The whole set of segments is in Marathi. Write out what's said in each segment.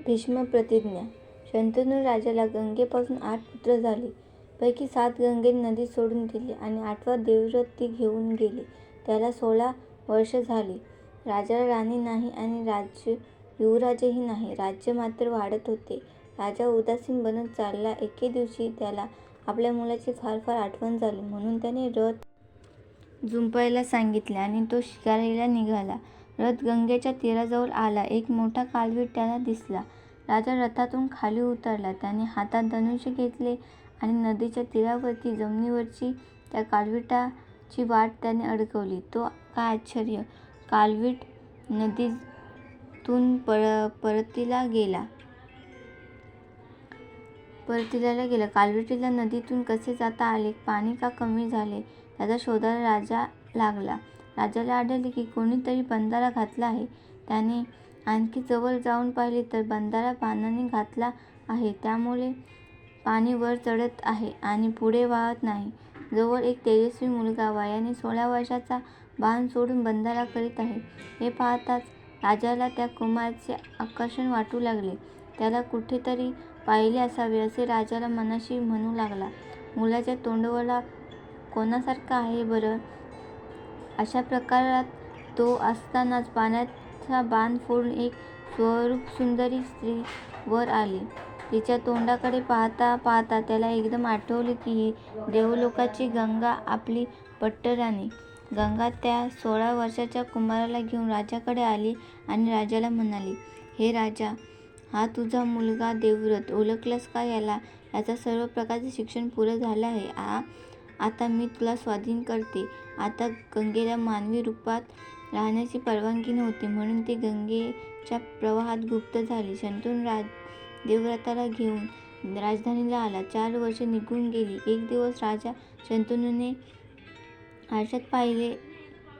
भीष्म प्रतिज्ञा. शंतनू राजाला गंगेपासून 8 पुत्र झाले. पैकी 7 गंगेने नदीत सोडून दिले आणि 8वा देवव्रत ती घेऊन गेली. त्याला 16 वर्ष झाली. राजाला राणी नाही आणि युवराजही नाही. राज्य मात्र वाढत होते. राजा उदासीन बनत चालला. एके दिवशी त्याला आपल्या मुलाची फार फार आठवण झाली. म्हणून त्याने रथ जुंपायला सांगितले आणि तो शिकारीला निघाला. रथ गंगेच्या तीराजवळ आला. एक मोठा कालवीट त्याला दिसला. राजा रथातून खाली उतरला. त्याने हातात धनुष्य घेतले आणि नदीच्या तीरावरची जमिनीवरची त्या कालविटाची वाट त्याने अडकवली. तो काय आश्चर्य! कालवीट नदीतून परतीला गेला. कालवीटीला नदीतून कसे जाता आले? पाणी का कमी झाले? त्याचा शोधायला राजा लागला. राजाला आढळले की कोणीतरी बंधारा घातला आहे. त्याने आणखी जवळ जाऊन पाहिले तर बंधारा पाण्याने घातला आहे. त्यामुळे पाणी वर चढत आहे आणि पुढे वाहत नाही. जवळ एक तेजस्वी मुलगा वयाने 16 वर्षाचा बाण सोडून बंधारा करीत आहे. हे पाहताच राजाला त्या कुमाराचे आकर्षण वाटू लागले. त्याला कुठेतरी पाहिले असावे असे राजाला मनाशी म्हणू लागला. मुलाच्या तोंडवळा कोणासारखा आहे बरं? अशा प्रकारात तो असतानाच पाण्याचा बाण फोडून एक स्वरूपसुंदरी स्त्री वर आली. तिच्या तोंडाकडे पाहता पाहता त्याला एकदम आठवले की ही देवलोकाची गंगा, आपली पट्टराणी. गंगा त्या 16 वर्षाच्या कुमाराला घेऊन राजाकडे आली आणि राजाला म्हणाली, हे राजा, हा तुझा मुलगा देवव्रत. ओळखलंस का याला? याचं सर्व प्रकारचे शिक्षण पुरं झालं आहे. आता मी तुला स्वाधीन करते. आता गंगेला मानवी रूपात राहण्याची परवानगी नव्हती, म्हणून ती गंगेच्या प्रवाहात गुप्त झाली. शंतनू देवव्रताला घेऊन राजधानीला आला. 4 वर्षे निघून गेली. एक दिवस राजा शंतनूने आरशात पाहिले.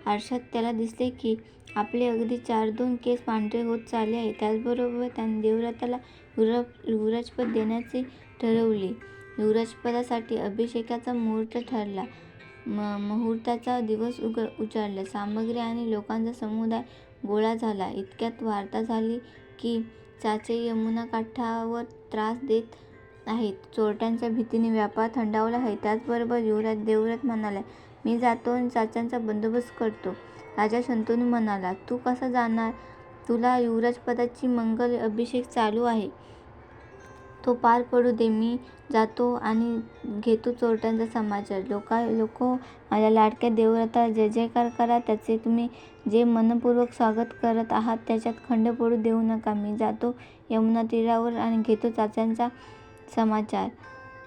आरशात त्याला दिसले की आपले अगदी 4-2 केस पांढरे होत चालले आहेत. त्याचबरोबर त्याने देवव्रताला युवराजपद देण्याचे ठरवले. युवराजपदासाठी अभिषेकाचा मुहूर्त ठरला. मुहूर्ताचा दिवस उजाडला. सामग्री आणि लोकांचा समुदाय गोळा झाला. इतक्यात वार्ता झाली की चाचे यमुना काठावर त्रास देत आहेत. चोरट्यांच्या भीतीने व्यापार थंडावला आहे. त्याचबरोबर युवराज देवव्रत म्हणाला, मी जातो आणि चाच्यांचा बंदोबस्त करतो. राजा शंतनू म्हणाला, तू कसा जाणार? तुला युवराजपदाची मंगल अभिषेक चालू आहे. तो पार पडू दे. मी जातो आणि घेतो चोरट्यांचा समाचार. लोको, माझ्या लाडक्या देवव्रताला जय जयकार करा. त्याचे तुम्ही जे मनपूर्वक स्वागत करत आहात त्याच्यात खंड पडू देऊ नका. मी जातो यमुना तीरावर आणि घेतो चाच्यांचा समाचार.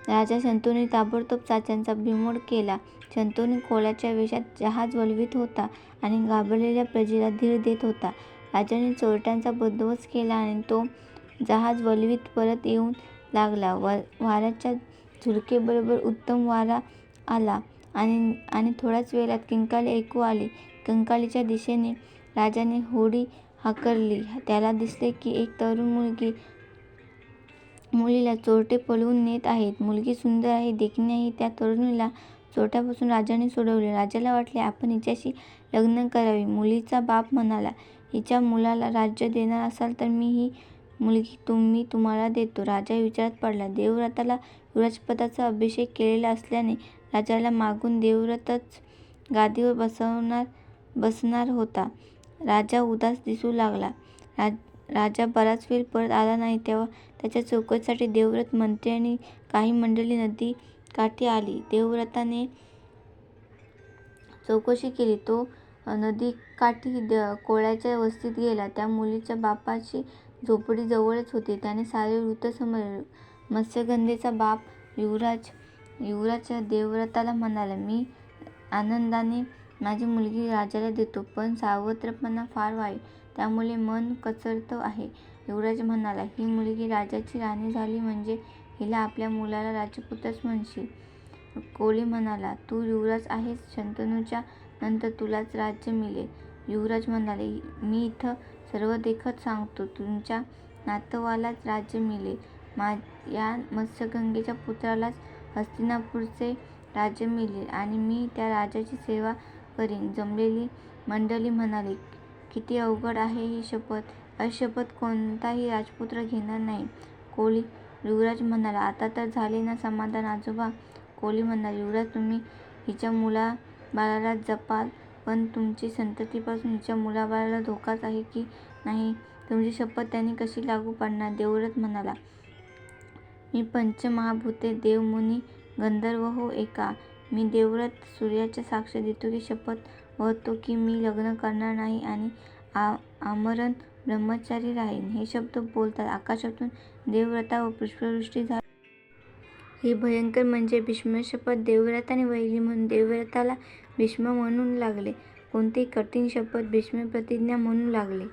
राजा शंतनूने ताबडतोब चाच्यांचा बिमोड केला. शंतनू कोळ्याच्या वेशात जहाज वळवीत होता आणि घाबरलेल्या प्रजेला धीर देत होता. राजाने चोरट्यांचा बंदोबस्त केला आणि तो जहाज वळवीत परत येऊ लागला. वाऱ्याच्या झुळकेबरोबर उत्तम वारा आला आणि थोड्याच वेळात किंकाळी ऐकू आली. किंकाळीच्या दिशेने राजाने होडी हाकलली. त्याला दिसले की एक तरुण मुलीला चोरटे पळवून नेत आहेत. मुलगी सुंदर आहे, देखणी आहे. त्या तरुणीला चोरट्यांपासून राजाने सोडवले. राजाला वाटले आपण हिच्याशी लग्न करावे. मुलीचा बाप म्हणाला, हिच्या मुलाला राज्य देणार असाल तर ही मुलगी मी तुम्हाला देतो. राजा विचारात पडला. देवव्रताला युवराजपदाचा अभिषेक केलेला असल्याने राजाला मागून देवव्रतच गादीवर बसणार होता. राजा उदास दिसू लागला. राजा बराच वेळ परत आला नाही. तेव्हा त्याच्या चौकशीसाठी देवव्रत, मंत्री आणि काही मंडळी नदीकाठी आली. देवव्रताने चौकशी केली. तो नदीकाठी कोळ्याच्या वस्तीत गेला. त्या मुलीच्या बापाची झोपडी जवळच होती. त्याने सारे वृत्त समजले. मत्स्यगंधेचा बाप युवराज देवव्रताला म्हणाला, मी आनंदाने माझी मुलगी राजाला देतो, पण सावत्रपणा फार वाईट, त्यामुळे मन कचरत आहे. युवराज म्हणाला, ही मुलगी राजाची राणी झाली म्हणजे हिला आपल्या मुलाला राजपुत्रच म्हणशील. कोळी म्हणाला, तू युवराज आहेस, शंतनूच्या नंतर तुलाच राज्य मिळेल. युवराज म्हणाले, मी इथं सर्व देखत सांगतो, तुमच्या नातवालाच राज्य मिळेल. या मत्स्यगंधेच्या पुत्रालाच हस्तिनापूरचे राज्य मिळेल आणि मी त्या राजाची सेवा करीन. जमलेली मंडळी म्हणाली, किती अवघड आहे ही शपथ. अशपथ कोणताही राजपुत्र घेणार नाही. कोली युवराज म्हणाला, आता तर झाले ना समाधान आजोबा. कोली म्हणाला, युवराज तुम्ही हिच्या मुलाबाळाला जपाल, पण तुमची संततीपासून हिच्या मुलाबाळाला धोकाच आहे की नाही? तुमची शपथ त्यांनी कशी लागू पाडणार? देवव्रत म्हणाला, मी पंचमहाभूते, देव, मुनी, गंधर्व हो एका. मी देवव्रत सूर्याच्या साक्ष देतो की शपथ वहतो की मी लग्न करणार नाही आणि आमरण ब्रह्मचारी राहीन. हे शब्द बोलताच आकाशातून देवव्रतावर पुष्पवृष्टी झाली. ही भयंकर म्हणजे भीष्मशपथ. देवव्रताने वहिली म्हणून देवव्रताला भीष्म म्हणू लागले. कोणतीही कठीण शपथ भीष्मप्रतिज्ञा म्हणू लागले.